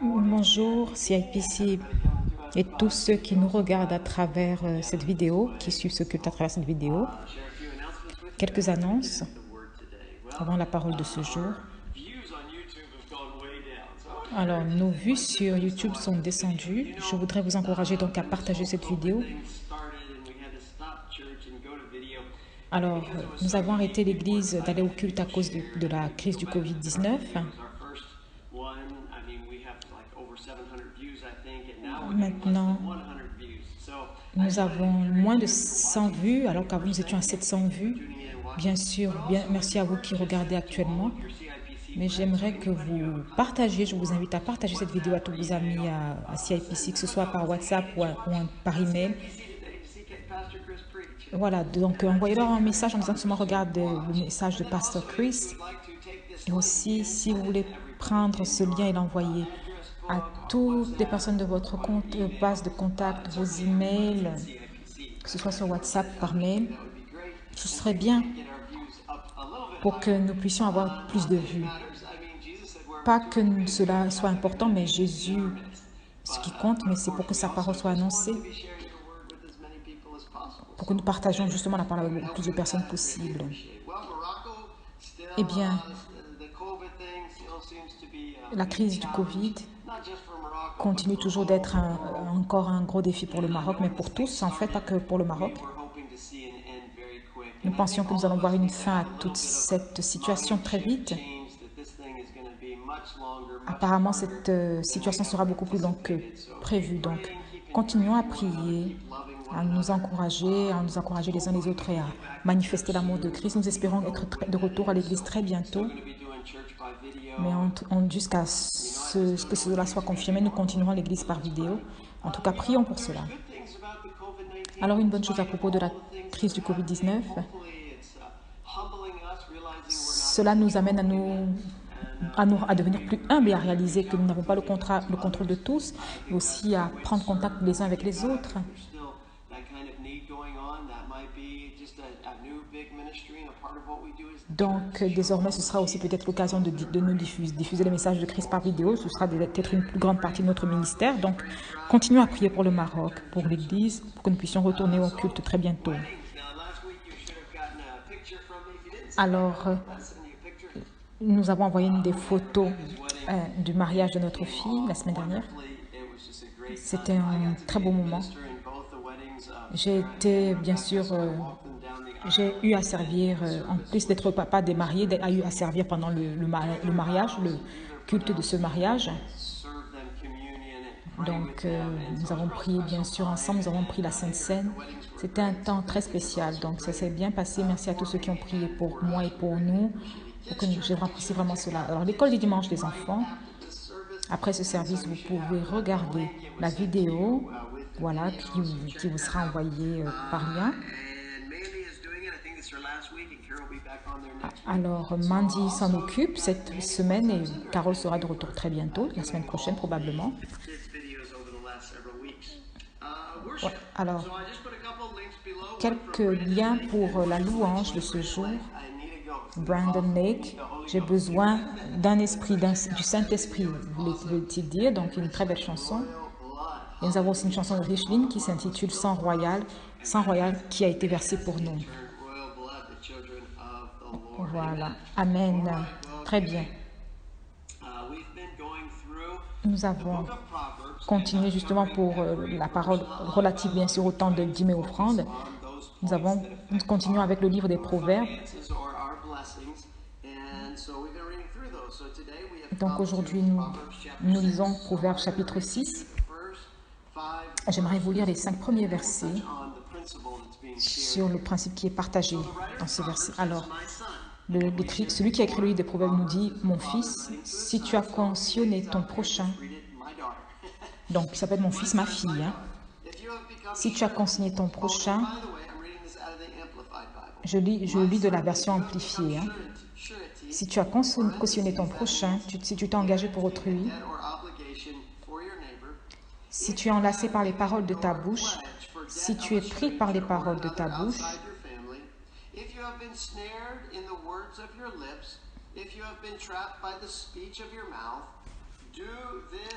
Bonjour CIPC et tous ceux qui nous regardent à travers cette vidéo, qui suivent ce culte à travers cette vidéo. Quelques annonces avant la parole de ce jour. Alors, nos vues sur YouTube sont descendues. Je voudrais vous encourager donc à partager cette vidéo. Alors, nous avons arrêté l'église d'aller au culte à cause de la crise du Covid-19. Maintenant, nous avons moins de 100 vues, alors qu'avant nous étions à 700 vues. Bien sûr, merci à vous qui regardez actuellement. Mais j'aimerais que vous partagiez, je vous invite à partager cette vidéo à tous vos amis à CIPC, que ce soit par WhatsApp ou par email. Voilà, donc envoyez-leur un message en disant que seulement regarde le message de Pasteur Chris. Et aussi, si vous voulez prendre ce lien et l'envoyer à toutes les personnes de votre compte, base de contact, vos emails, que ce soit sur WhatsApp, par mail, ce serait bien pour que nous puissions avoir plus de vues. Pas que cela soit important, mais Jésus, ce qui compte, mais c'est pour que sa parole soit annoncée, pour que nous partagions justement la parole avec le plus de personnes possible. Eh bien, la crise du Covid continue toujours d'être encore un gros défi pour le Maroc, mais pour tous, en fait, pas que pour le Maroc. Nous pensions que nous allons voir une fin à toute cette situation très vite. Apparemment, cette situation sera beaucoup plus longue que prévu. Donc, continuons à prier, à nous encourager les uns les autres et à manifester l'amour de Christ. Nous espérons être de retour à l'église très bientôt. Mais jusqu'à ce que cela soit confirmé, nous continuerons l'église par vidéo. En tout cas, prions pour cela. Alors, une bonne chose à propos de la crise du Covid-19, cela nous amène à devenir plus humbles et à réaliser que nous n'avons pas le contrôle de tous, et aussi à prendre contact les uns avec les autres. Donc, désormais, ce sera aussi peut-être l'occasion de nous diffuser les messages de Christ par vidéo. Ce sera peut-être une plus grande partie de notre ministère. Donc, continuons à prier pour le Maroc, pour l'Église, pour que nous puissions retourner au culte très bientôt. Alors, nous avons envoyé des photos du mariage de notre fille la semaine dernière. C'était un très beau moment. J'ai été, bien sûr, j'ai eu à servir, en plus d'être papa des mariés, j'ai eu à servir pendant le mariage, le culte de ce mariage. Donc, nous avons prié, bien sûr, ensemble, nous avons pris la Sainte Seine. C'était un temps très spécial, donc ça s'est bien passé. Merci à tous ceux qui ont prié pour moi et pour nous. J'ai apprécié vraiment cela. Alors, l'école du dimanche des enfants, après ce service, vous pouvez regarder la vidéo, voilà, qui vous sera envoyée par lien. Alors, Mandy s'en occupe cette semaine et Carole sera de retour très bientôt, la semaine prochaine probablement. Ouais, alors, quelques liens pour la louange de ce jour. Brandon Lake, j'ai besoin d'un esprit, du Saint-Esprit, voulait-il dire, donc une très belle chanson. Et nous avons aussi une chanson de Richlin qui s'intitule Sang royal qui a été versé pour nous. Voilà, Amen. Très bien. Nous avons continué justement pour la parole relative bien sûr au temps de dîmes et offrandes. Nous continuons avec le livre des Proverbes. Donc aujourd'hui, nous lisons Proverbes chapitre 6. J'aimerais vous lire les 5 premiers versets sur le principe qui est partagé dans ces versets. Alors, celui qui a écrit le livre des Proverbes nous dit « Mon fils, si tu as cautionné ton prochain », donc il s'appelle mon fils, ma fille, hein. Si tu as consigné ton prochain, je lis de la version amplifiée, hein. Si tu as cautionné ton prochain, si tu t'es engagé pour autrui, si tu es enlacé par les paroles de ta bouche, si tu es pris par les paroles de ta bouche,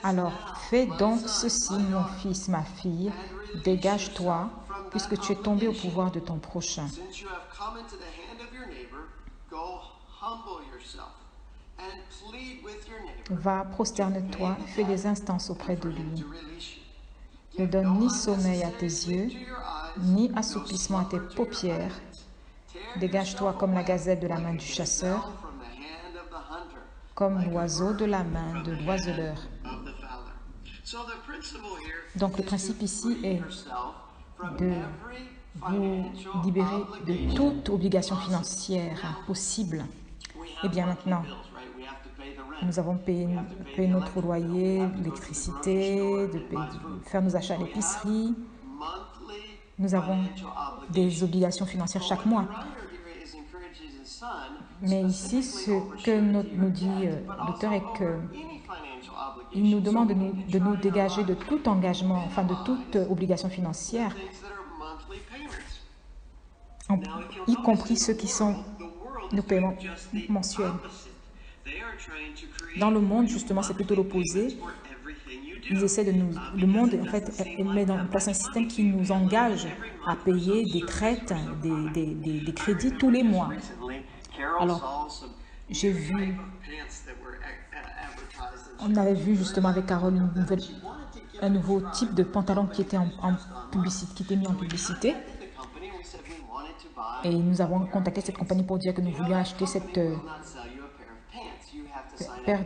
Alors, fais donc ceci, mon fils, ma fille, dégage-toi, puisque tu es tombé au pouvoir de ton prochain. Va, prosterne-toi, fais des instances auprès de lui. Ne donne ni sommeil à tes yeux, ni assoupissement à tes paupières. Dégage-toi comme la gazelle de la main du chasseur, comme l'oiseau de la main de l'oiseleur. Donc le principe ici est de vous libérer de toute obligation financière possible. Et bien maintenant, nous avons payé notre loyer, l'électricité, de faire nos achats à l'épicerie. Nous avons des obligations financières chaque mois. Mais ici, ce que nous dit l'auteur est qu'il nous demande de nous dégager de tout engagement, enfin de toute obligation financière, y compris ceux qui sont nos paiements mensuels. Dans le monde, justement, c'est plutôt l'opposé. Ils essaient de nous... Le monde, en fait, met en place un système qui nous engage à payer des traites, des crédits tous les mois. Alors, j'ai vu... On avait vu justement avec Carole un nouveau type de pantalon qui était publicité, qui était mis en publicité. Et nous avons contacté cette compagnie pour dire que nous voulions acheter cette paire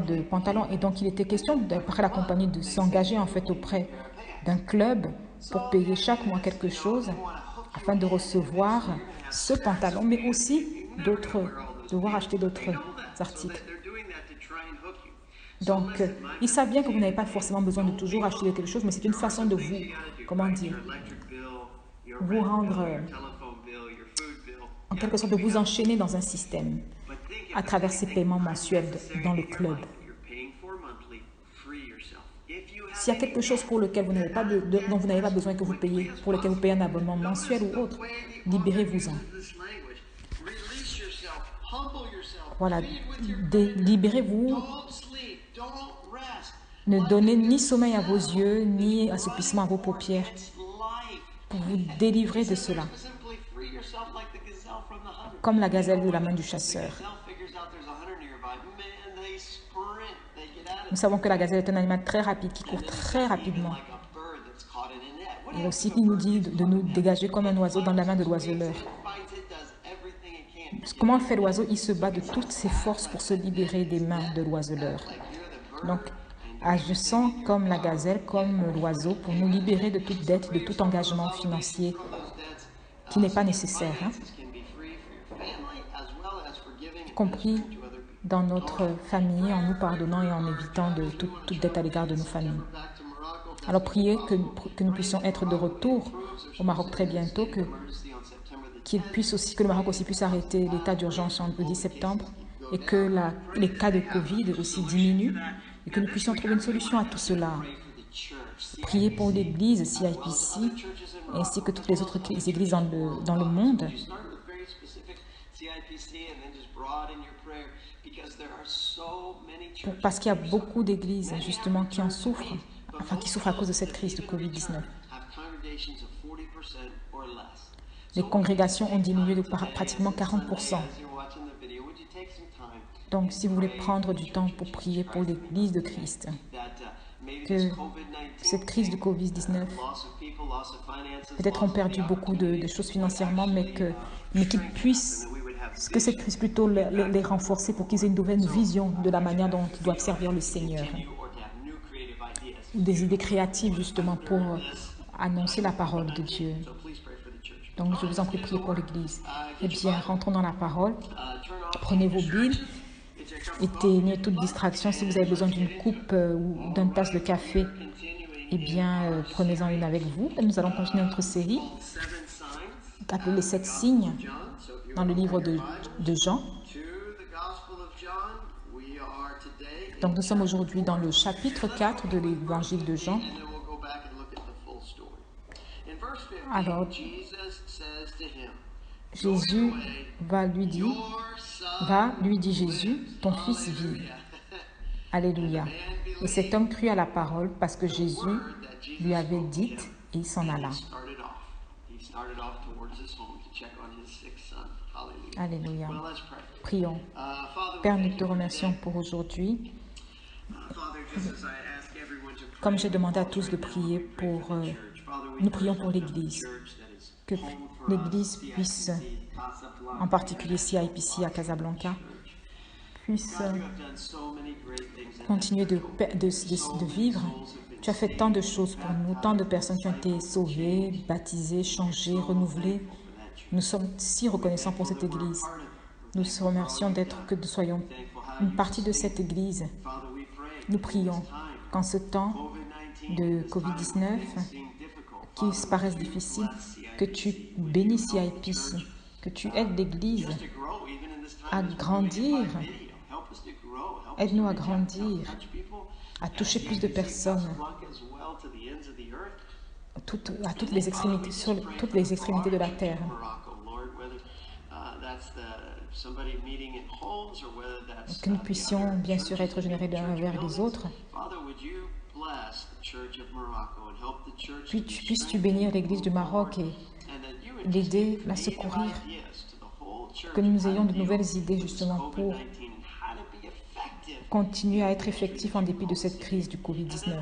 de pantalons. Et donc, il était question, d'après la compagnie, de s'engager en fait auprès d'un club pour payer chaque mois quelque chose afin de recevoir ce pantalon, mais aussi devoir acheter d'autres articles. Donc, ils savent bien que vous n'avez pas forcément besoin de toujours acheter quelque chose, mais c'est une façon de vous, comment dire, vous rendre, en quelque sorte, de vous enchaîner dans un système à travers ces paiements mensuels dans le club. S'il y a quelque chose pour lequel dont vous n'avez pas besoin que vous payiez, pour lequel vous payez un abonnement mensuel ou autre, libérez-vous-en. Voilà, libérez-vous. Ne donnez ni sommeil à vos yeux, ni assoupissement à vos paupières pour vous délivrer de cela. Comme la gazelle de la main du chasseur. Nous savons que la gazelle est un animal très rapide, qui court très rapidement. Et aussi, il nous dit de nous dégager comme un oiseau dans la main de l'oiseleur. Comment fait l'oiseau? Il se bat de toutes ses forces pour se libérer des mains de l'oiseleur. Donc, agissons comme la gazelle, comme l'oiseau, pour nous libérer de toute dette, de tout engagement financier qui n'est pas nécessaire, y compris dans notre famille, en nous pardonnant et en évitant de toute dette à l'égard de nos familles. Alors, priez que nous puissions être de retour au Maroc très bientôt, que le Maroc aussi puisse arrêter l'état d'urgence le 10 septembre et que les cas de Covid aussi diminuent et que nous puissions trouver une solution à tout cela. Priez pour l'Église CIPC ainsi que toutes les autres églises dans le monde. Parce qu'il y a beaucoup d'églises justement qui en souffrent, enfin qui souffrent à cause de cette crise de Covid-19. Les congrégations ont diminué de pratiquement 40%. Donc, si vous voulez prendre du temps pour prier pour l'Église de Christ, que cette crise de Covid-19, peut-être ont perdu beaucoup de choses financièrement, mais que cette crise plutôt les renforcer pour qu'ils aient une nouvelle vision de la manière dont ils doivent servir le Seigneur. Des idées créatives, justement, pour annoncer la parole de Dieu. Donc, je vous en prie, priez pour l'Église. Eh bien, rentrons dans la parole. Prenez vos Bibles. Éteignez toute distraction. Si vous avez besoin d'une coupe ou d'une tasse de café, eh bien, prenez-en une avec vous. Et nous allons continuer notre série, appelée les 7 signes, dans le livre de Jean. Donc, nous sommes aujourd'hui dans le chapitre 4 de l'évangile de Jean. Alors, Jésus lui dit Jésus, ton fils vit. Alléluia. Et cet homme crut à la parole parce que Jésus lui avait dit et il s'en alla. Alléluia. Prions. Père, nous te remercions pour aujourd'hui. Comme j'ai demandé à tous de prier pour... nous prions pour l'Église. Que l'Église puisse, en particulier CIPC à Casablanca, puisse continuer de vivre. Tu as fait tant de choses pour nous, tant de personnes qui ont été sauvées, baptisées, changées, renouvelées. Nous sommes si reconnaissants pour cette Église. Nous te remercions que nous soyons une partie de cette Église. Nous prions qu'en ce temps de COVID-19, qui se paraissent difficiles, que tu bénisses CIPC, que tu aides l'Église à grandir. Aide-nous à grandir, à toucher plus de personnes à toutes les extrémités, sur toutes les extrémités de la terre. Que nous puissions bien sûr être généreux les uns vers les autres. Puis puisses-tu bénir l'Église du Maroc et l'aider, la secourir. Que nous ayons de nouvelles idées justement pour continuer à être effectifs en dépit de cette crise du COVID-19.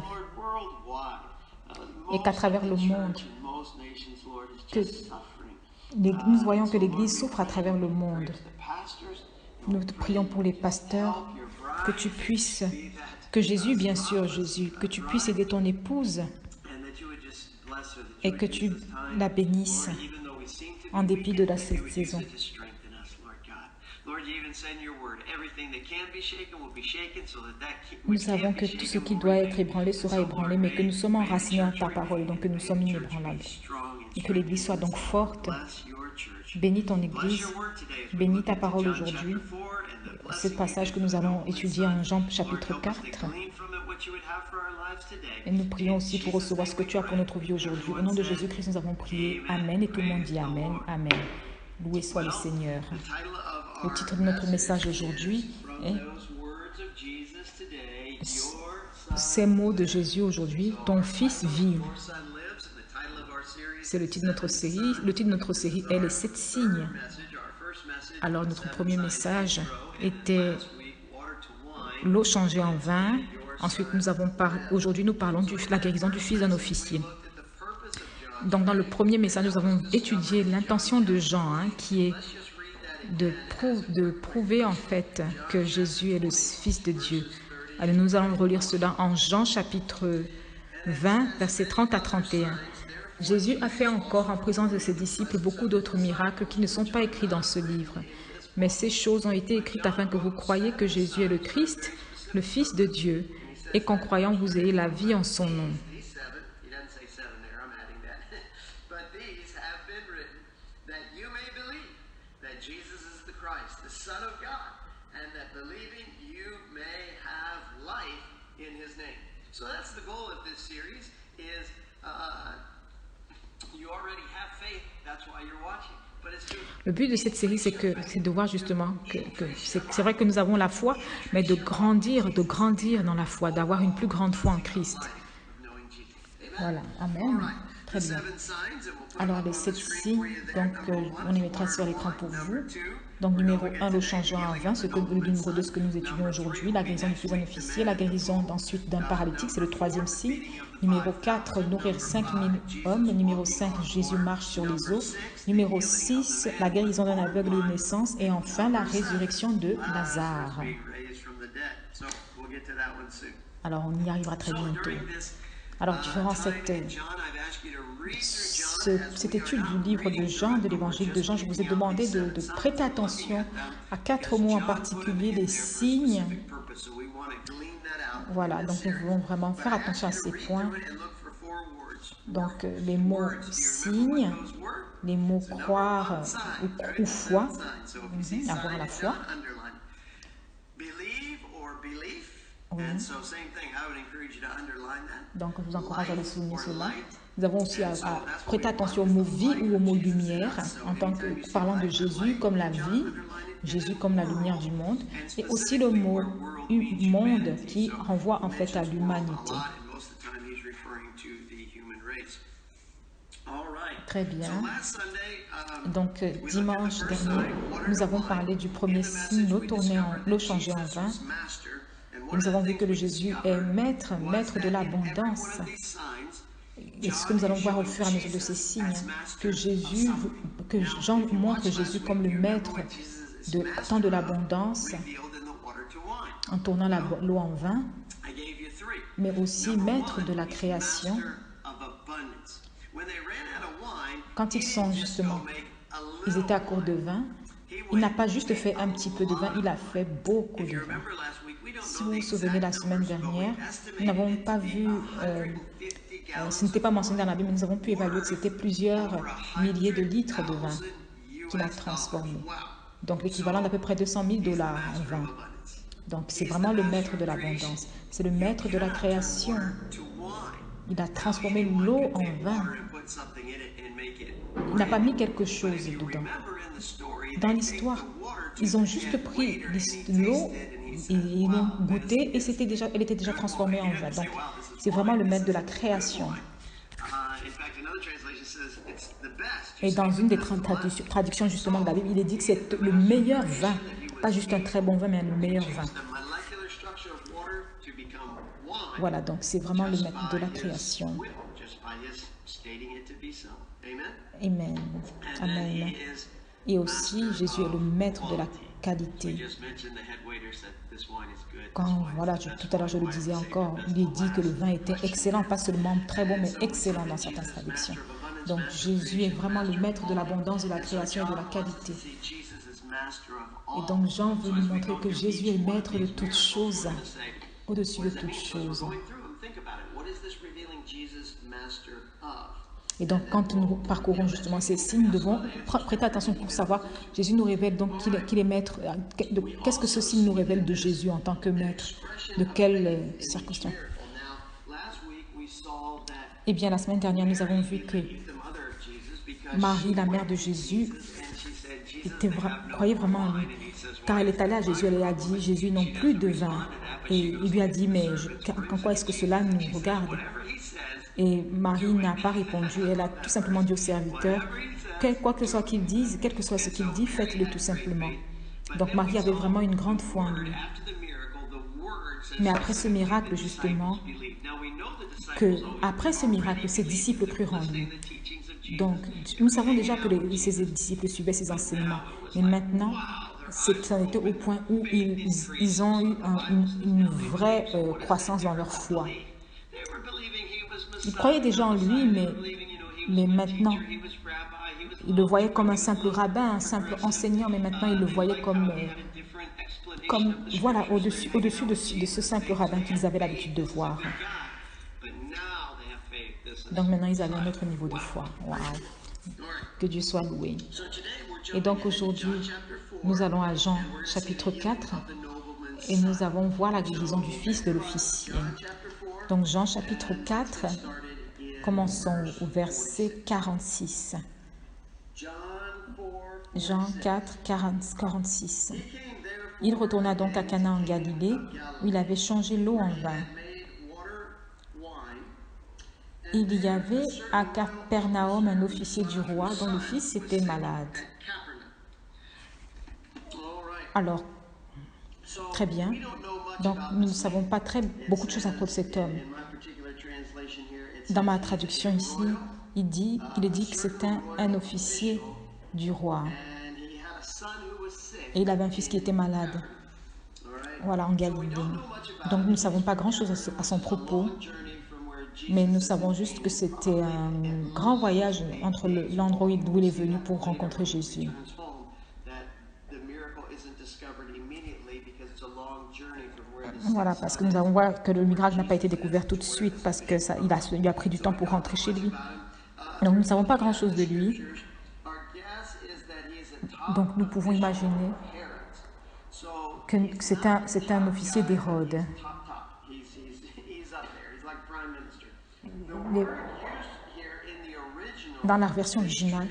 Et qu'à travers le monde, nous voyons que l'Église souffre à travers le monde. Nous te prions pour les pasteurs, que tu puisses, que Jésus, bien sûr, Jésus, que tu puisses aider ton épouse et que tu la bénisses en dépit de cette saison. Nous savons que tout ce qui doit être ébranlé sera ébranlé, mais que nous sommes enracinés en ta parole, donc que nous sommes inébranlables. Et que l'Église soit donc forte. Bénis ton Église, bénis ta parole aujourd'hui. Ce passage que nous allons étudier en Jean chapitre 4. Et nous prions aussi pour recevoir ce que tu as pour notre vie aujourd'hui. Au nom de Jésus-Christ, nous avons prié. Amen. Et tout le monde dit Amen. Amen. Loué soit le Seigneur. Le titre de notre message aujourd'hui est ces mots de Jésus aujourd'hui, ton fils vit. C'est le titre de notre série. Le titre de notre série est les 7 signes. Alors notre premier message était l'eau changée en vin. Ensuite, aujourd'hui, nous parlons de la guérison du fils d'un officier. Donc, dans le premier message, nous avons étudié l'intention de Jean, qui est de prouver en fait que Jésus est le Fils de Dieu. Alors, nous allons relire cela en Jean chapitre 20, versets 30 à 31. Jésus a fait encore en présence de ses disciples beaucoup d'autres miracles qui ne sont pas écrits dans ce livre. Mais ces choses ont été écrites afin que vous croyiez que Jésus est le Christ, le Fils de Dieu, et qu'en croyant vous ayez la vie en son nom. Le but de cette série, c'est de voir justement que c'est vrai que nous avons la foi, mais de grandir dans la foi, d'avoir une plus grande foi en Christ. Voilà, Amen. Très bien. Alors, les 7 signes, donc on les mettra sur l'écran pour vous. Donc, numéro 1, le changement en vin, le numéro 2, ce que nous étudions aujourd'hui, la guérison du fils d'un officier, la guérison ensuite d'un paralytique, c'est le 3e signe. Numéro 4, nourrir 5000 hommes. Numéro 5, Jésus marche sur les eaux. Numéro 6, la guérison d'un aveugle de naissance. Et enfin, la résurrection de Lazare. Alors, on y arrivera très bientôt. Alors, durant cette étude du livre de Jean, de l'évangile de Jean, je vous ai demandé de prêter attention à 4 mots en particulier, les signes. Voilà, donc nous voulons vraiment faire attention à ces points. Donc, les mots signes, les mots croire ou foi, avoir la foi. Oui. Donc, je vous encourage à le souligner cela. Nous avons aussi à prêter attention au mot vie ou au mot lumière, en tant que parlant de Jésus comme la vie, Jésus comme la lumière du monde, et aussi le mot monde qui renvoie en fait à l'humanité. Très bien. Donc, dimanche dernier, nous avons parlé du premier signe, l'eau changée en vin. Nous avons vu que le Jésus est maître de l'abondance. Et ce que nous allons voir au fur et à mesure de ces signes, que Jean montre Jésus comme le maître tant de l'abondance, en tournant l'eau en vin, mais aussi maître de la création. Quand ils étaient à court de vin, il n'a pas juste fait un petit peu de vin, il a fait beaucoup de vin. Si vous vous souvenez, la semaine dernière, nous n'avons pas vu, ce n'était pas mentionné dans la Bible, mais nous avons pu évaluer que c'était plusieurs milliers de litres de vin qu'il a transformé. Donc l'équivalent d'à peu près $200 000 en vin. Donc c'est vraiment le maître de l'abondance. C'est le maître de la création. Il a transformé l'eau en vin. Il n'a pas mis quelque chose dedans. Dans l'histoire, ils ont juste pris l'eau, ils l'ont goûté et elle était déjà transformée en vin. Donc, c'est vraiment le maître de la création. Et dans une des traductions justement de la Bible, il est dit que c'est le meilleur vin. Pas juste un très bon vin, mais le meilleur vin. Voilà, donc c'est vraiment le maître de la création. Amen. Amen. Et aussi, Jésus est le maître de la qualité. Tout à l'heure je le disais encore, il est dit que le vin était excellent, pas seulement très bon, mais excellent dans certaines traductions. Donc Jésus est vraiment le maître de l'abondance, de la création et de la qualité. Et donc Jean veut nous montrer que Jésus est maître de toutes choses, au-dessus de toutes choses. Et donc, quand nous parcourons justement ces signes, nous devons prêter attention pour savoir, Jésus nous révèle donc qu'il est maître. Qu'est-ce que ce signe nous révèle de Jésus en tant que maître? De quelles circonstances? Eh bien, la semaine dernière, nous avons vu que Marie, la mère de Jésus, croyait vraiment en lui. Car elle est allée à Jésus, elle a dit, Jésus n'ont plus de vin. Et il lui a dit, mais en quoi est-ce que cela nous regarde? Et Marie n'a pas répondu, elle a tout simplement dit au serviteur, quoi que ce soit qu'il dise, quel que soit ce qu'il dit, faites-le tout simplement. Donc Marie avait vraiment une grande foi en lui. Mais après ce miracle, justement, après ce miracle, ses disciples crurent en lui. Donc, nous savons déjà que ses disciples suivaient ses enseignements. Mais maintenant, ça était au point où ils ont eu une vraie croissance dans leur foi. Ils croyaient déjà en lui, mais maintenant, ils le voyaient comme un simple rabbin, un simple enseignant, mais maintenant, ils le voyaient comme voilà, au-dessus de ce simple rabbin qu'ils avaient l'habitude de voir. Donc maintenant, ils avaient un autre niveau de foi. Wow. Que Dieu soit loué. Et donc aujourd'hui, nous allons à Jean chapitre 4 et nous allons voir la guérison du fils de l'officier. Donc Jean chapitre 4, commençons au verset 46. Jean 4, 46. Il retourna donc à Cana en Galilée, où il avait changé l'eau en vin. Il y avait à Capernaum un officier du roi dont le fils était malade. Alors, très bien. Donc, nous ne savons pas beaucoup de choses à propos de cet homme. Dans ma traduction ici, il est dit que c'était un officier du roi. Et il avait un fils qui était malade. Voilà, en Galilée. Donc, nous ne savons pas grand-chose à son propos. Mais nous savons juste que c'était un grand voyage entre l'endroit où il est venu pour rencontrer Jésus. Voilà, parce que nous allons voir que le miracle n'a pas été découvert tout de suite parce qu'il a pris du temps pour rentrer chez lui. Donc nous ne savons pas grand-chose de lui. Donc nous pouvons imaginer que c'est un officier d'Hérode. dans la version originale,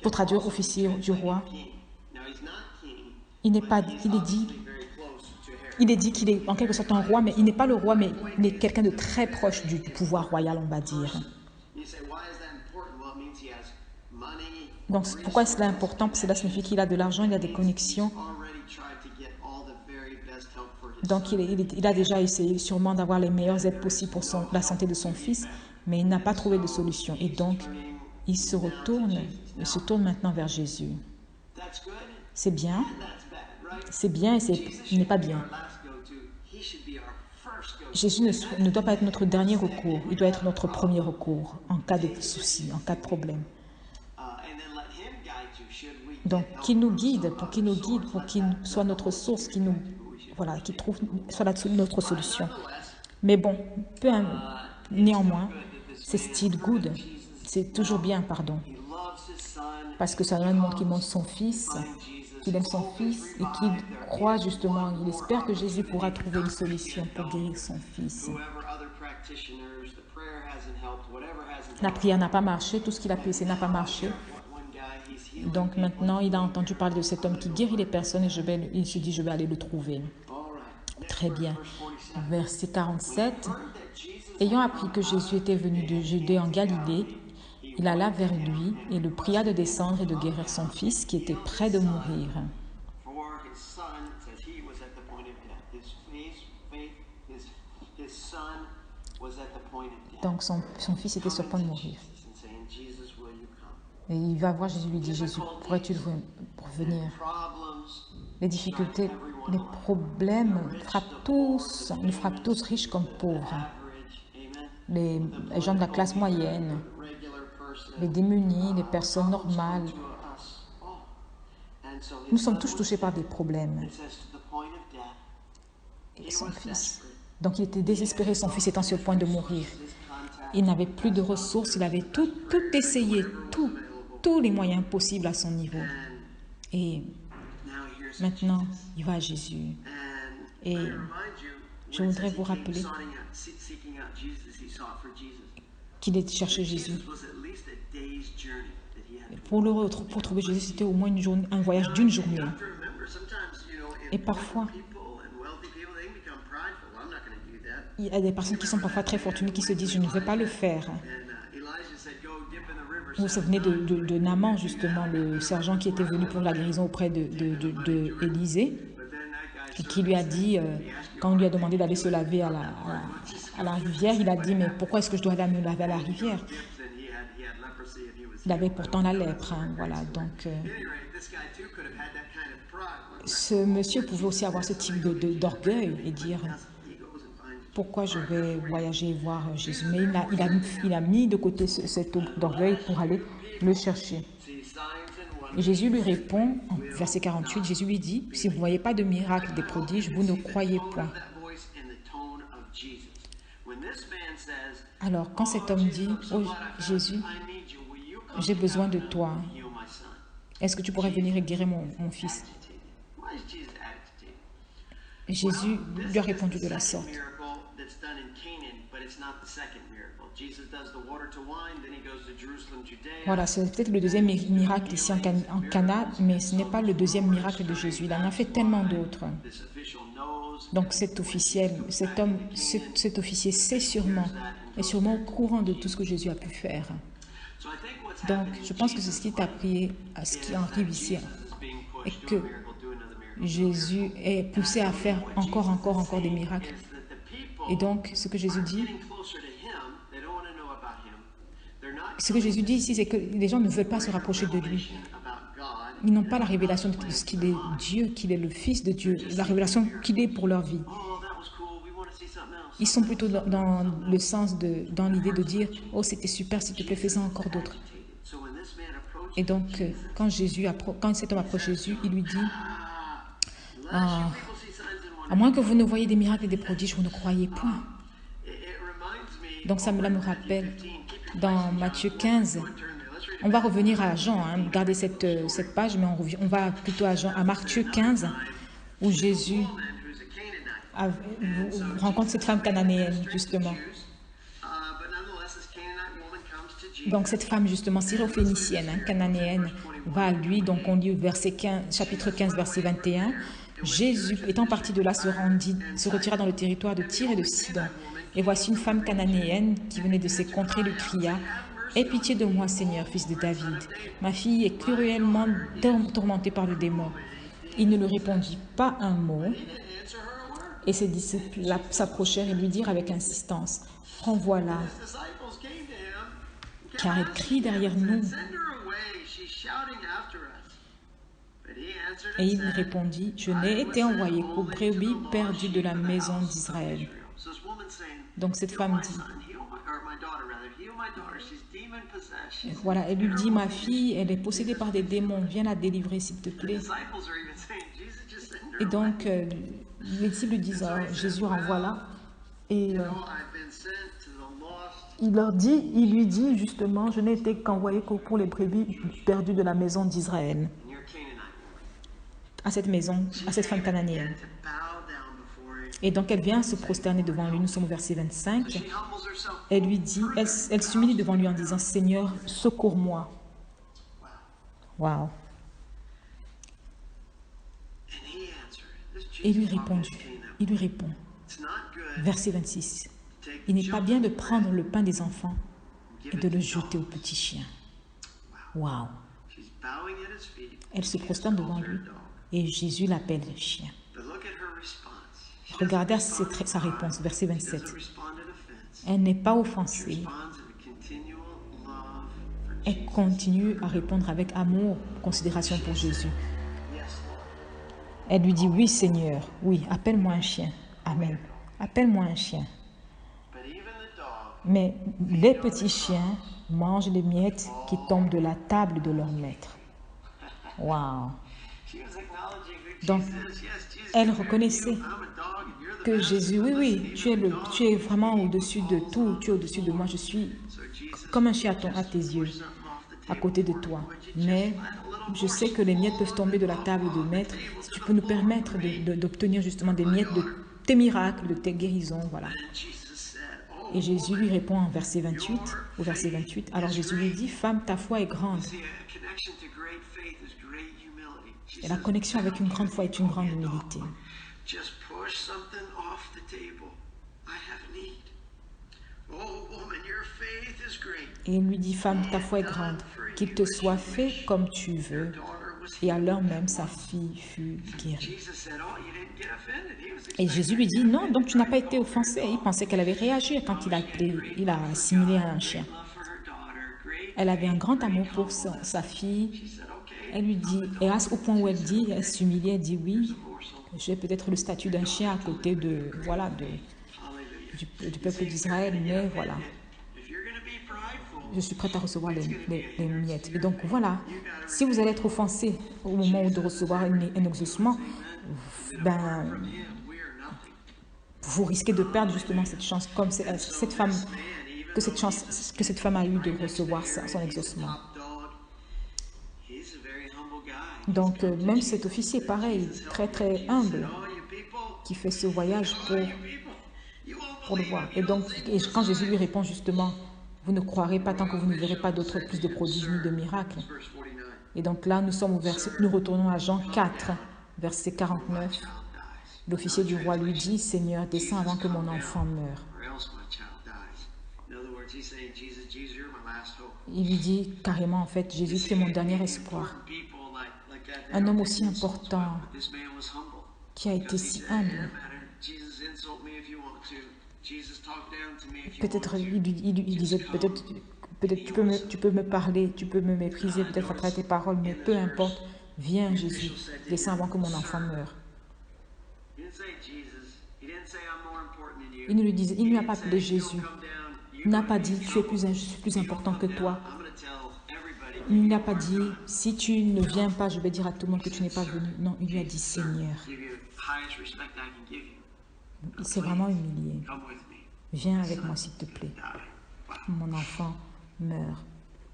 pour traduire officier du roi, il est dit qu'il est en quelque sorte un roi, mais il n'est pas le roi, mais il est quelqu'un de très proche du pouvoir royal, on va dire. Donc, pourquoi cela est important? Cela signifie qu'il a de l'argent, il a des connexions. Donc, il a déjà essayé sûrement d'avoir les meilleures aides possibles pour la santé de son fils, mais il n'a pas trouvé de solution. Et donc, il se tourne maintenant vers Jésus. C'est bien et ce n'est pas bien. Jésus ne doit pas être notre dernier recours, il doit être notre premier recours en cas de souci, en cas de problème. Donc, qu'il nous guide, pour qu'il soit notre source, qu'il trouve soit notre solution. Mais bon, néanmoins, c'est still good, c'est toujours bien, pardon, parce que ça montre qu'il montre son fils, qu'il aime son fils et qu'il croit justement, il espère que Jésus pourra trouver une solution pour guérir son fils. La prière n'a pas marché, tout ce qu'il a pu essayer n'a pas marché. Donc maintenant, il a entendu parler de cet homme qui guérit les personnes et il se dit, je vais aller le trouver. Très bien. Verset 47. Ayant appris que Jésus était venu de Judée en Galilée, il alla vers lui et le pria de descendre et de guérir son fils qui était près de mourir. Donc son fils était sur le point de mourir. Et il va voir Jésus, lui dit, Jésus, pourrais-tu venir? Les difficultés, les problèmes nous frappent tous riches comme pauvres. Les gens de la classe moyenne, les démunis, les personnes normales. Nous sommes tous touchés par des problèmes. Et son fils. Donc il était désespéré, son fils étant sur le point de mourir. Il n'avait plus de ressources, il avait tout essayé, tous les moyens possibles à son niveau. Et maintenant, il va à Jésus. Et je voudrais vous rappeler qu'il est cherché Jésus. Pour trouver Jésus, c'était au moins un voyage d'une journée. Et parfois, il y a des personnes qui sont parfois très fortunées qui se disent, je ne vais pas le faire. Vous vous souvenez de Naaman, justement, le sergent qui était venu pour la guérison auprès d'Élisée, et qui lui a dit, quand on lui a demandé d'aller se laver à la rivière, il a dit, mais pourquoi est-ce que je dois aller me laver à la rivière? Il avait pourtant la lèpre, hein, voilà, donc ce monsieur pouvait aussi avoir ce type d'orgueil et dire, pourquoi je vais voyager et voir Jésus? Mais il a mis de côté cet orgueil pour aller le chercher. Et Jésus lui répond, en verset 48, Jésus lui dit, si vous ne voyez pas de miracle, des prodiges, vous ne croyez point. Alors, quand cet homme dit, oh Jésus, j'ai besoin de toi, est-ce que tu pourrais venir et guérir mon fils? Et Jésus lui a répondu de la sorte. Voilà, c'est peut-être le deuxième miracle ici en Cana, mais ce n'est pas le deuxième miracle de Jésus. Il en a fait tellement d'autres. Donc cet officier sait est sûrement au courant de tout ce que Jésus a pu faire. Donc je pense que c'est ce qui arrive ici, et que Jésus est poussé à faire encore des miracles. Et donc, ce que Jésus dit ici, c'est que les gens ne veulent pas se rapprocher de lui. Ils n'ont pas la révélation de ce qu'il est Dieu, qu'il est le Fils de Dieu, la révélation qu'il est pour leur vie. Ils sont plutôt dans le sens dans l'idée de dire, oh c'était super, s'il te plaît, fais-en encore d'autres. Et donc, quand cet homme approche Jésus, il lui dit, à moins que vous ne voyez des miracles et des prodiges, vous ne croyez point. Donc ça me rappelle dans Matthieu 15. On va revenir à Jean, hein, gardez cette page, mais on va plutôt à Matthieu 15, où Jésus rencontre cette femme cananéenne, justement. Donc cette femme justement syrophénicienne, cananéenne, va à lui. Donc on lit au chapitre 15, verset 21. Jésus, étant parti de là, se retira dans le territoire de Tyr et de Sidon. Et voici une femme cananéenne qui venait de ces contrées lui cria: Aie pitié de moi, Seigneur, fils de David. Ma fille est cruellement tourmentée par le démon. Il ne lui répondit pas un mot. Et ses disciples s'approchèrent et lui dirent avec insistance: Renvoie-la, car elle crie derrière nous. Et il répondit: Je n'ai été envoyé qu'aux brebis perdues de la maison d'Israël. Donc cette femme dit, voilà, elle lui dit: Ma fille, elle est possédée par des démons, viens la délivrer s'il te plaît. Et donc les disciples disent: Jésus, renvoie-la. Et il lui dit justement: Je n'ai été qu'envoyé que pour les brebis perdues de la maison d'Israël. À cette femme cananéenne. Et donc elle vient se prosterner devant lui. Nous sommes au verset 25. Elle lui dit, elle s'humilie devant lui en disant: Seigneur, secours-moi. Waouh. Et il lui répond, verset 26. Il n'est pas bien de prendre le pain des enfants et de le jeter aux petits chiens. Waouh. Elle se prosterne devant lui et Jésus l'appelle chien. Regardez sa réponse, verset 27. Elle n'est pas offensée. Elle continue à répondre avec amour, considération pour Jésus. Elle lui dit: Oui, Seigneur, oui, appelle-moi un chien. Amen. Appelle-moi un chien. Mais les petits chiens mangent les miettes qui tombent de la table de leur maître. Waouh. Donc, elle reconnaissait que Jésus, oui, tu es vraiment au-dessus de tout, tu es au-dessus de moi, je suis comme un chien à tes yeux, à côté de toi. Mais je sais que les miettes peuvent tomber de la table de maître. Si tu peux nous permettre d'obtenir justement des miettes de tes miracles, de tes guérisons, voilà. Et Jésus lui répond au verset 28. Alors Jésus lui dit: Femme, ta foi est grande. Et la connexion avec une grande foi est une grande humilité. Et il lui dit: Femme, ta foi est grande, qu'il te soit fait comme tu veux. Et à l'heure même, sa fille fut guérie. Et Jésus lui dit: Non, donc tu n'as pas été offensé. Il pensait qu'elle avait réagi quand il a assimilé à un chien. Elle avait un grand amour pour sa fille. Elle lui dit, et au point où elle s'humilie, elle dit: Oui, j'ai peut-être le statut d'un chien à côté du peuple d'Israël, mais voilà, je suis prête à recevoir les miettes. Et donc voilà, si vous allez être offensé au moment de recevoir un exaucement, ben, vous risquez de perdre justement cette chance, comme cette femme a eu de recevoir son exaucement. Donc même cet officier, pareil, très très humble, qui fait ce voyage pour le voir. Et donc, quand Jésus lui répond justement: Vous ne croirez pas tant que vous ne verrez pas plus de prodiges ni de miracles. Et donc là, nous retournons à Jean 4, verset 49. L'officier du roi lui dit: Seigneur, descends avant que mon enfant meure. Il lui dit carrément, en fait: Jésus, tu es mon dernier espoir. Un homme aussi important, qui a été si humble. Peut-être il disait, peut-être tu peux me parler, tu peux me mépriser, peut-être à travers tes paroles, mais peu importe, viens Jésus, descends avant que mon enfant meure. Il ne lui a pas appelé Jésus. Il n'a pas dit: je suis plus important que toi. Il n'a pas dit: si tu ne viens pas, je vais dire à tout le monde que tu n'es pas venu. Non, il lui a dit: Seigneur. Il s'est vraiment humilié. Viens avec moi, s'il te plaît. Mon enfant meurt,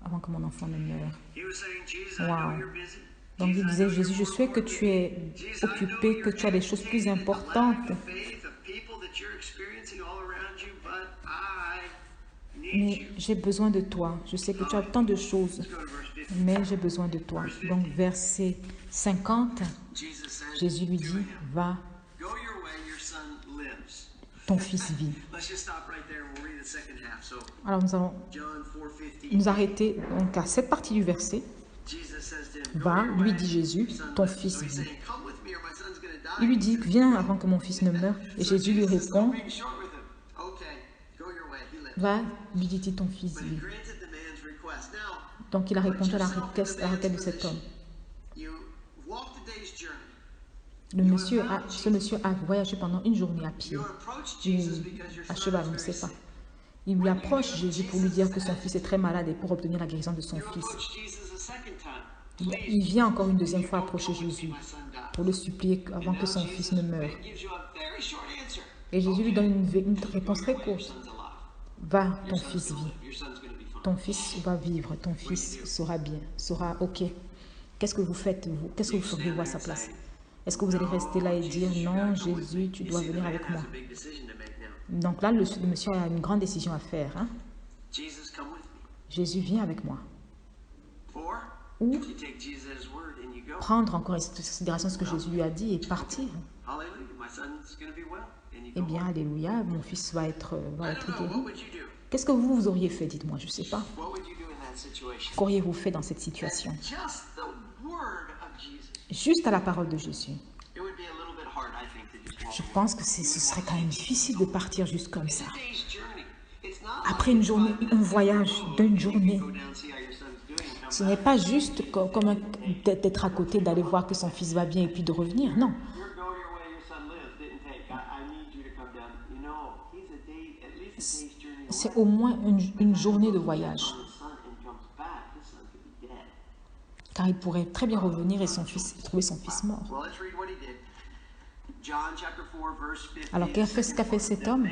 avant que mon enfant ne meure. Wow. Donc il disait: Jésus, je sais que tu es occupé, que tu as des choses plus importantes. mais j'ai besoin de toi. Je sais que tu as tant de choses, mais j'ai besoin de toi. Donc, verset 50, Jésus lui dit, va, ton fils vit. Alors, nous allons nous arrêter donc, à cette partie du verset. Va, lui dit Jésus, ton fils vit. Il lui dit, viens avant que mon fils ne meure. Et Jésus lui répond, va, lui dit-il, ton fils vit. Donc il a répondu à la requête de cet homme. Ce monsieur a voyagé pendant une journée à pied, à cheval, on ne sait pas. Il lui approche Jésus pour lui dire que son fils est très malade et pour obtenir la guérison de son fils. Il vient encore une deuxième fois approcher Jésus pour le supplier avant que son fils ne meure. Et Jésus lui donne une réponse très courte. Va, ton fils vit. Ton fils va vivre, ton fils sera bien, sera OK. Qu'est-ce que vous faites, vous? Qu'est-ce que vous feriez-vous à sa place? Est-ce que vous allez rester là et dire, non, Jésus, tu dois venir avec moi? Donc là, le monsieur a une grande décision à faire. Hein? Jésus, viens avec moi. Ou prendre en considération ce que Jésus lui a dit et partir. Eh bien, alléluia, mon fils va être guéri. Qu'est-ce que vous auriez fait, dites-moi, je ne sais pas. Qu'auriez-vous fait dans cette situation? Juste à la parole de Jésus. Je pense que ce serait quand même difficile de partir juste comme ça. Après une journée, un voyage d'une journée. Ce n'est pas juste comme d'être à côté, d'aller voir que son fils va bien et puis de revenir, non. C'est au moins une journée de voyage. Car il pourrait très bien revenir et trouver son fils mort. Alors, qu'est-ce qu'a fait cet homme?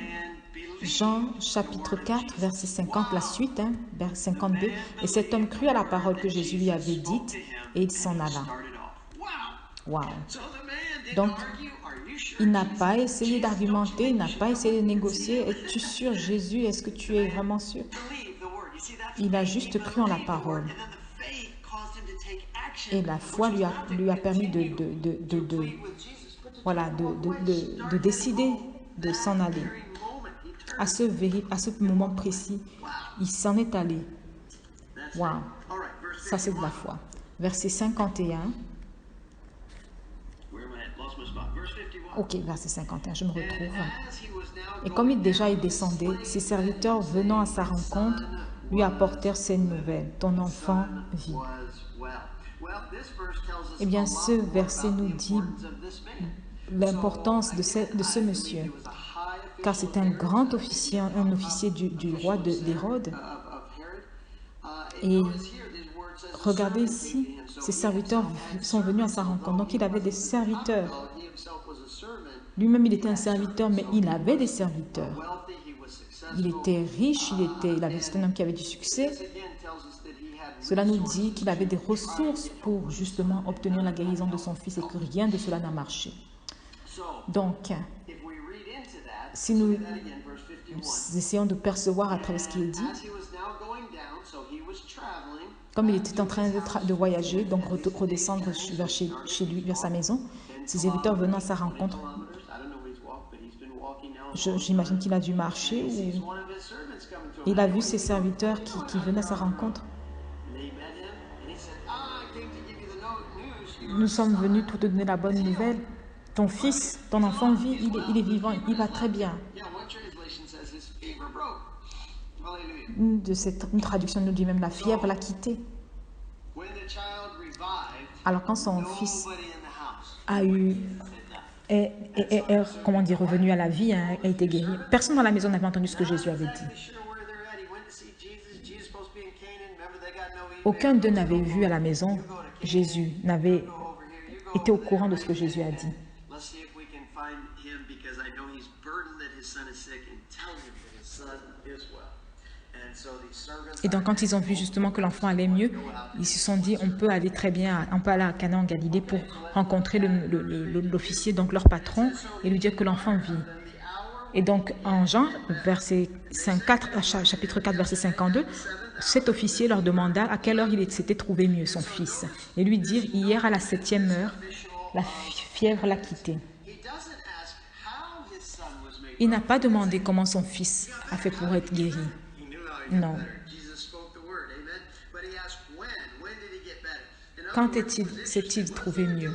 Jean chapitre 4, verset 50, la suite, hein, verset 52. Et cet homme crut à la parole que Jésus lui avait dite et il s'en alla. Wow. Donc, il n'a pas essayé d'argumenter, il n'a pas essayé de négocier. Es-tu sûr, Jésus? Est-ce que tu es vraiment sûr? Il a juste cru en la parole. Et la foi lui a permis de décider de s'en aller. À ce moment précis, il s'en est allé. Wow. Ça, c'est de la foi. Verset 51. Ok, verset 51, je me retrouve. Et comme il descendait, ses serviteurs venant à sa rencontre lui apportèrent ces nouvelles. Ton enfant vit. Eh bien, ce verset nous dit l'importance de ce monsieur. Car c'est un grand officier, un officier du roi d'Hérode. Et regardez ici, ses serviteurs sont venus à sa rencontre. Donc il avait des serviteurs. Lui-même, il était un serviteur, mais il avait des serviteurs. Il était riche, c'était un homme qui avait du succès. Cela nous dit qu'il avait des ressources pour justement obtenir la guérison de son fils et que rien de cela n'a marché. Donc, si nous essayons de percevoir à travers ce qui est dit, comme il était en train de voyager, donc redescendre chez lui, vers sa maison, ses serviteurs venant à sa rencontre, j'imagine qu'il a dû marcher ou il a vu ses serviteurs qui venaient à sa rencontre. Nous sommes venus pour te donner la bonne nouvelle. Ton fils, ton enfant vit, il est vivant, il va très bien. Une traduction nous dit même la fièvre l'a quitté. Alors quand son fils a eu, comment dire, revenu à la vie, a été guéri, personne dans la maison n'avait entendu ce que Jésus avait dit. Aucun d'eux n'avait vu à la maison Jésus, n'avait été au courant de ce que Jésus a dit. Et donc, quand ils ont vu justement que l'enfant allait mieux, ils se sont dit, on peut aller très bien, on peut aller à Cana en Galilée pour rencontrer l'officier, donc leur patron, et lui dire que l'enfant vit. Et donc, en Jean, chapitre 4, verset 52, cet officier leur demanda à quelle heure il s'était trouvé mieux, son fils. Et lui dire, hier à la 7e heure, la fièvre l'a quitté. Il n'a pas demandé comment son fils a fait pour être guéri. Non. Quand s'est-il trouvé mieux?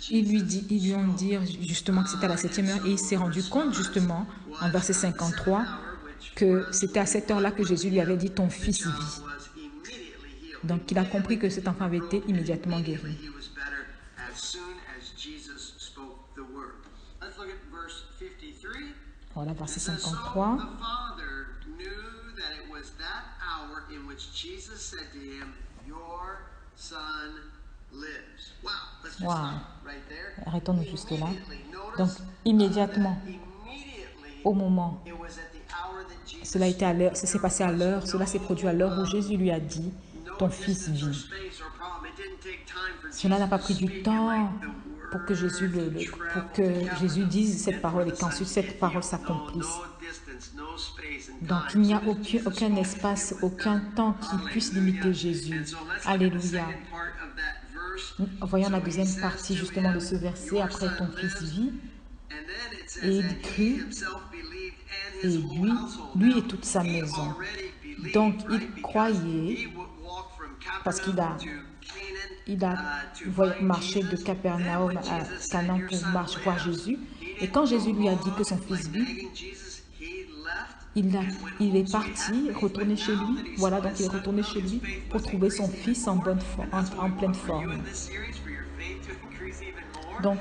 Ils lui ont dit justement que c'était à la 7e heure et il s'est rendu compte justement, en verset 53, que c'était à cette heure-là que Jésus lui avait dit « ton fils vit ». Donc il a compris que cet enfant avait été immédiatement guéri. Voilà, verset 53. Wow. Arrêtons-nous juste là. Donc, immédiatement, au moment, cela s'est passé à l'heure, cela s'est produit à l'heure où Jésus lui a dit, ton fils vit. Cela n'a pas pris du temps pour que Jésus dise cette parole et qu'ensuite cette parole s'accomplisse. Donc, il n'y a aucun espace, aucun temps qui puisse limiter Jésus. Alléluia. Voyons la deuxième partie justement de ce verset. Après, ton fils vit. Et il crut, et lui et toute sa maison. Donc, il croyait, parce qu'il a marché de Capernaum à Canaan pour voir Jésus. Et quand Jésus lui a dit que son fils vit, il est parti, retourné chez lui. Voilà, donc il est retourné chez lui pour trouver son fils en pleine forme. Donc,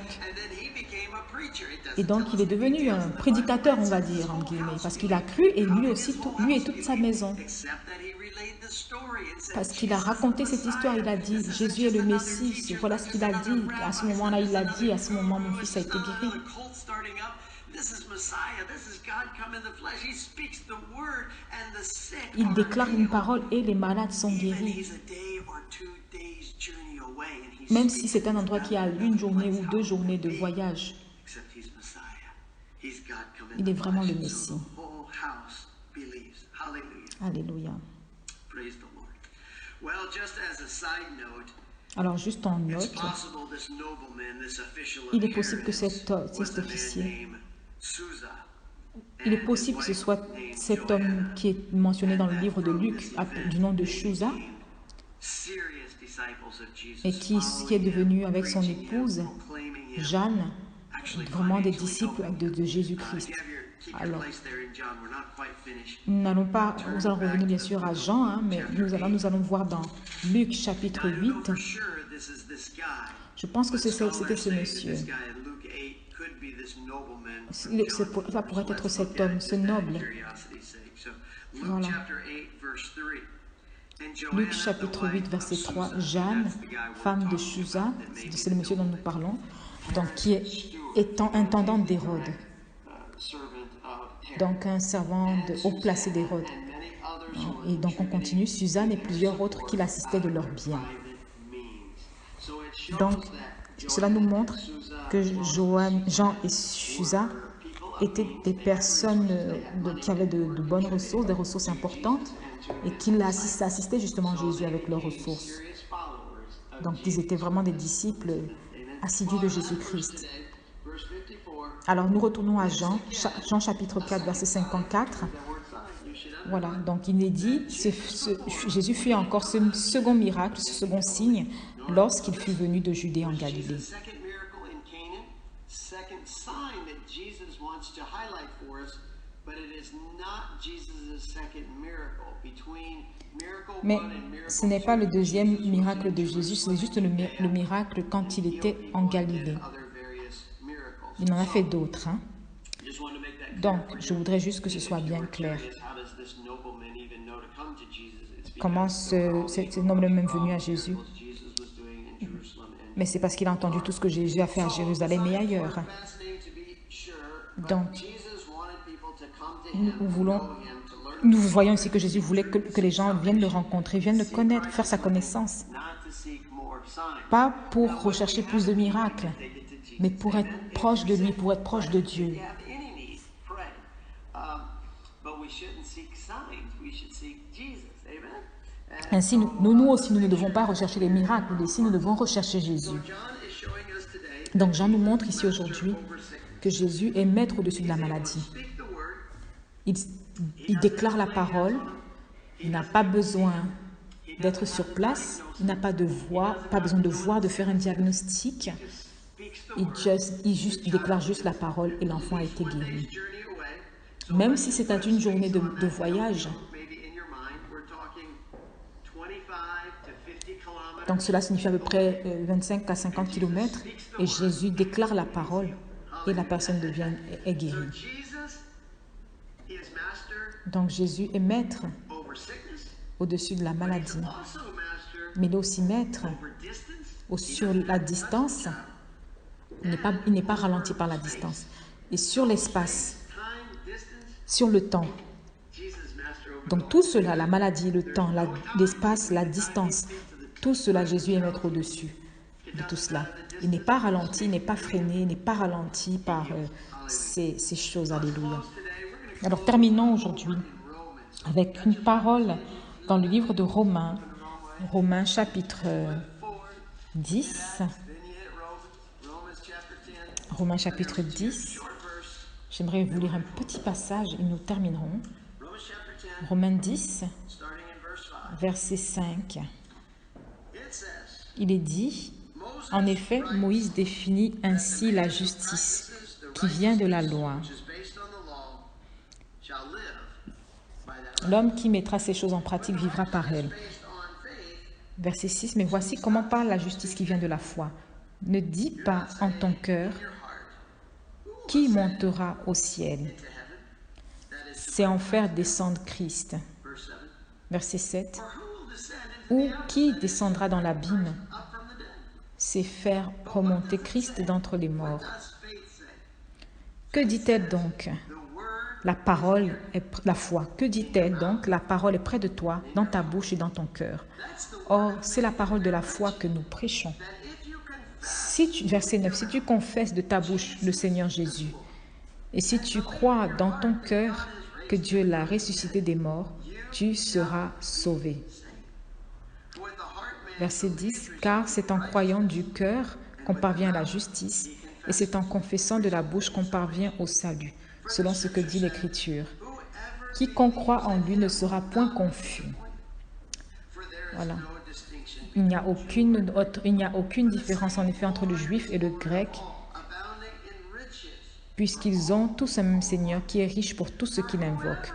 il est devenu un prédicateur, on va dire, en guillemets, parce qu'il a cru et lui aussi, lui et toute sa maison. Parce qu'il a raconté cette histoire, il a dit, Jésus est le Messie, voilà ce qu'il a dit. À ce moment-là, il a dit, à ce moment, mon fils a été guéri. Il déclare une parole et les malades sont guéris. Même si c'est un endroit qui a 1 journée ou 2 journées de voyage, il est vraiment le Messie. Alléluia. Alors, juste en note, il est possible que cet officier, il est possible que ce soit cet homme qui est mentionné dans le livre de Luc, du nom de Chuza, et qui est devenu avec son épouse, Jeanne, vraiment des disciples de Jésus-Christ. Alors, nous allons revenir bien sûr à Jean, hein, mais nous allons voir dans Luc chapitre 8. Je pense que c'était ce monsieur. Ça pourrait être cet homme, ce noble. Voilà. Luc chapitre 8, verset 3. Jeanne, femme de Chuza, c'est le monsieur dont nous parlons, donc qui est intendante d'Hérode. Donc un servant haut placé d'Hérode. Et donc on continue, Suzanne et plusieurs autres qui l'assistaient de leurs biens. Donc cela nous montre que Jean et Chuza étaient des personnes qui avaient de bonnes ressources, des ressources importantes, et qui assistaient justement Jésus avec leurs ressources. Donc ils étaient vraiment des disciples assidus de Jésus-Christ. Alors, nous retournons à Jean chapitre 4, verset 54. Voilà, donc il est dit, Jésus fit encore ce second miracle, ce second signe, lorsqu'il fut venu de Judée en Galilée. Mais ce n'est pas le deuxième miracle de Jésus, c'est juste le miracle quand il était en Galilée. Il en a fait d'autres. Hein? Donc, je voudrais juste que ce soit bien clair. Comment cet homme est même venu à Jésus? Mais c'est parce qu'il a entendu tout ce que Jésus a fait à Jérusalem et ailleurs. Donc, nous voyons ici que Jésus voulait que les gens viennent le rencontrer, viennent le connaître, faire sa connaissance. Pas pour rechercher plus de miracles. mais pour être proche de lui, pour être proche de Dieu. Ainsi, nous aussi, nous ne devons pas rechercher les miracles, mais ici, nous devons rechercher Jésus. Donc, Jean nous montre ici aujourd'hui que Jésus est maître au-dessus de la maladie. Il déclare la parole, il n'a pas besoin d'être sur place, il n'a pas besoin de voir, de faire un diagnostic. Il déclare juste la parole et l'enfant a été guéri. Même si c'est à une journée de voyage. Donc cela signifie à peu près 25 à 50 km et Jésus déclare la parole et la personne est guérie. Donc Jésus est maître au-dessus de la maladie, mais il est aussi maître sur la distance. Il n'est pas ralenti par la distance. Et sur l'espace, sur le temps. Donc tout cela, la maladie, le temps, l'espace, la distance, tout cela, Jésus est maître au-dessus de tout cela. Il n'est pas ralenti, il n'est pas freiné, il n'est pas ralenti par ces choses. Alléluia. Alors terminons aujourd'hui avec une parole dans le livre de Romains, Romains chapitre 10. Romains chapitre 10. J'aimerais vous lire un petit passage et nous terminerons. Romains 10, verset 5. Il est dit, en effet, Moïse définit ainsi la justice qui vient de la loi. L'homme qui mettra ces choses en pratique vivra par elles. Verset 6, mais voici comment parle la justice qui vient de la foi. Ne dis pas en ton cœur, qui montera au ciel? C'est en faire descendre Christ. Verset 7, ou qui descendra dans l'abîme? C'est faire remonter Christ d'entre les morts. Que dit-elle donc? La parole est la foi. Que dit-elle donc? La parole est près de toi, dans ta bouche et dans ton cœur. Or, c'est la parole de la foi que nous prêchons. Verset 9, si tu confesses de ta bouche le Seigneur Jésus, et si tu crois dans ton cœur que Dieu l'a ressuscité des morts, tu seras sauvé. Verset 10, car c'est en croyant du cœur qu'on parvient à la justice, et c'est en confessant de la bouche qu'on parvient au salut, selon ce que dit l'Écriture. Quiconque croit en lui ne sera point confus. Voilà. Il n'y a aucune différence en effet entre le juif et le grec, puisqu'ils ont tous un même Seigneur qui est riche pour tout ce qu'il invoque.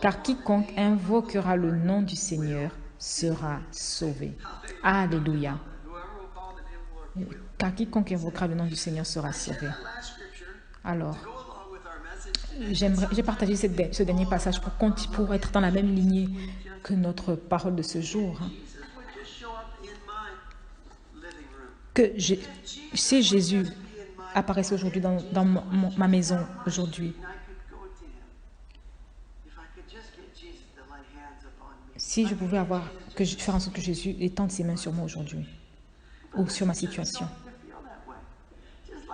Car quiconque invoquera le nom du Seigneur sera sauvé. Alléluia. Car quiconque invoquera le nom du Seigneur sera sauvé. Alors, j'ai partagé ce dernier passage pour être dans la même lignée que notre parole de ce jour. Que si Jésus apparaissait aujourd'hui dans ma maison aujourd'hui, si je pouvais faire en sorte que Jésus étende ses mains sur moi aujourd'hui ou sur ma situation.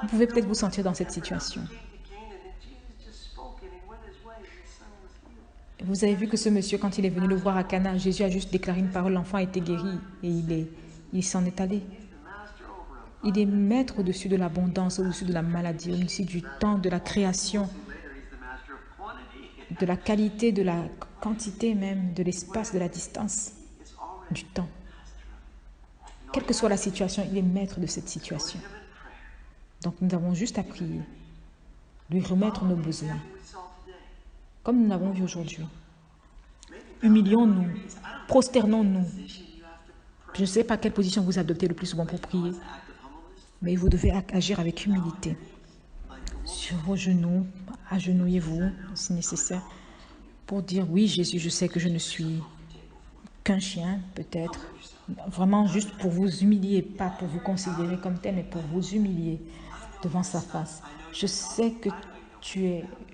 Vous pouvez peut-être vous sentir dans cette situation. Vous avez vu que ce monsieur, quand il est venu le voir à Cana, Jésus a juste déclaré une parole, l'enfant a été guéri et il s'en est allé. Il est maître au-dessus de l'abondance, au-dessus de la maladie, au-dessus du temps, de la création, de la qualité, de la quantité même, de l'espace, de la distance, du temps. Quelle que soit la situation, il est maître de cette situation. Donc nous avons juste à prier, lui remettre nos besoins, comme nous l'avons vu aujourd'hui. Humilions-nous, prosternons-nous. Je ne sais pas quelle position vous adoptez le plus souvent pour prier, mais vous devez agir avec humilité. Sur vos genoux, agenouillez-vous si nécessaire, pour dire oui Jésus, je sais que je ne suis qu'un chien peut-être, vraiment juste pour vous humilier, pas pour vous considérer comme tel, mais pour vous humilier devant sa face. Je sais que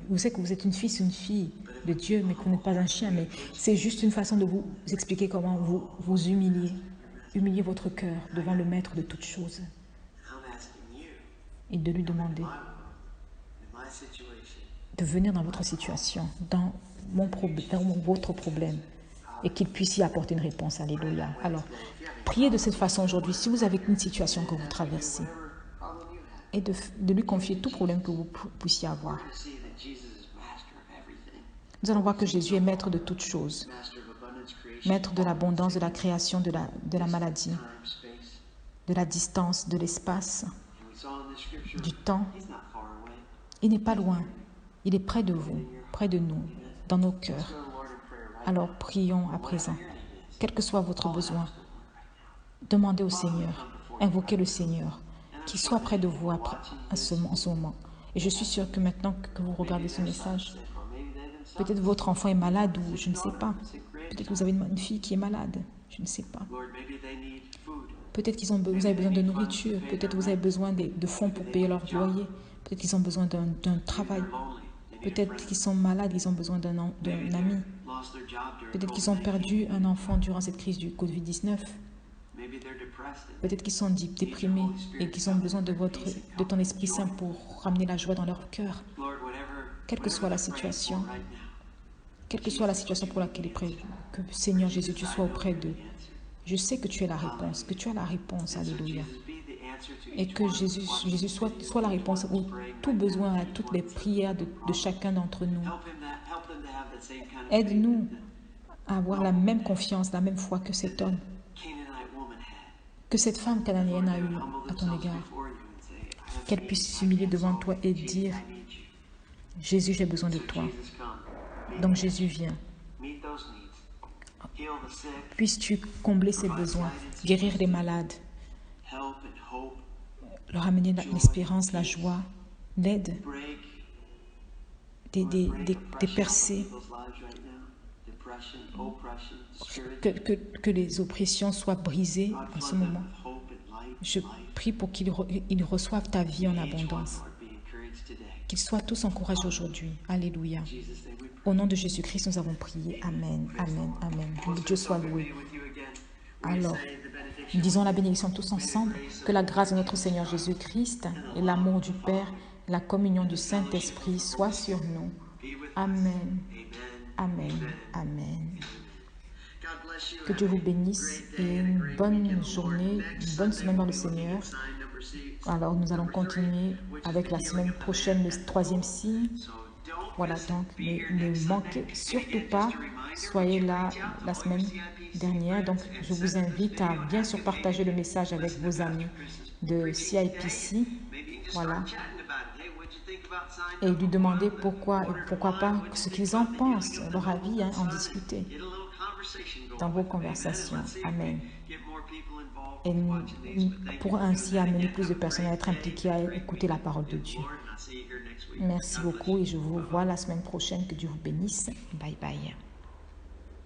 vous êtes une fille de Dieu, mais que vous n'êtes pas un chien, mais c'est juste une façon de vous expliquer comment vous humilier. Humiliez votre cœur devant le maître de toutes choses. et de lui demander de venir dans votre situation, dans votre problème, et qu'il puisse y apporter une réponse. Alléluia. Alors, priez de cette façon aujourd'hui, si vous avez une situation que vous traversez, et de lui confier tout problème que vous puissiez avoir. Nous allons voir que Jésus est maître de toutes choses, maître de l'abondance, de la création, de la maladie, de la distance, de l'espace, du temps. Il n'est pas loin, il est près de vous, près de nous, dans nos cœurs. Alors prions à présent, quel que soit votre besoin, demandez au Seigneur, invoquez le Seigneur, qu'il soit près de vous en ce moment. Et je suis sûre que maintenant que vous regardez ce message, peut-être votre enfant est malade ou je ne sais pas. Peut-être que vous avez une fille qui est malade, je ne sais pas. Peut-être que vous avez besoin de nourriture, peut-être que vous avez besoin de fonds pour payer leur loyer, peut-être qu'ils ont besoin d'un travail, peut-être qu'ils sont malades, ils ont besoin d'un ami, peut-être qu'ils ont perdu un enfant durant cette crise du Covid-19, peut-être qu'ils sont déprimés et qu'ils ont besoin de ton Esprit Saint pour ramener la joie dans leur cœur. Quelle que soit la situation, pour laquelle il prie, que Seigneur Jésus, tu sois auprès d'eux. Je sais que tu es la réponse, alléluia. Et que Jésus soit la réponse à tout besoin, à toutes les prières de chacun d'entre nous. Aide-nous à avoir la même confiance, la même foi que cet homme, que cette femme cananéenne a eue à ton égard. Qu'elle puisse s'humilier devant toi et dire, Jésus, j'ai besoin de toi. Donc Jésus, viens. Puisses-tu combler ses besoins, guérir les malades, leur amener l'espérance, la joie, l'aide, des percées, que les oppressions soient brisées en ce moment. Je prie pour qu'ils reçoivent ta vie en abondance. Qu'ils soient tous encouragés aujourd'hui. Alléluia. Au nom de Jésus-Christ, nous avons prié. Amen, amen, amen. Que Dieu soit loué. Alors, nous disons la bénédiction tous ensemble. Que la grâce de notre Seigneur Jésus-Christ et l'amour du Père, la communion du Saint-Esprit soient sur nous. Amen, amen, amen. Que Dieu vous bénisse et une bonne journée, une bonne semaine dans le Seigneur. Alors, nous allons continuer avec la semaine prochaine, le 3e signe. Voilà, donc ne manquez surtout pas, soyez là la semaine dernière. Donc, je vous invite à bien sûr partager le message avec vos amis de CIPC. Voilà. Et lui demander pourquoi pas ce qu'ils en pensent, leur avis, en discuter dans vos conversations. Amen. Et pour ainsi amener plus de personnes à être impliquées à écouter la parole de Dieu. Merci beaucoup et je vous vois la semaine prochaine. Que Dieu vous bénisse. Bye bye.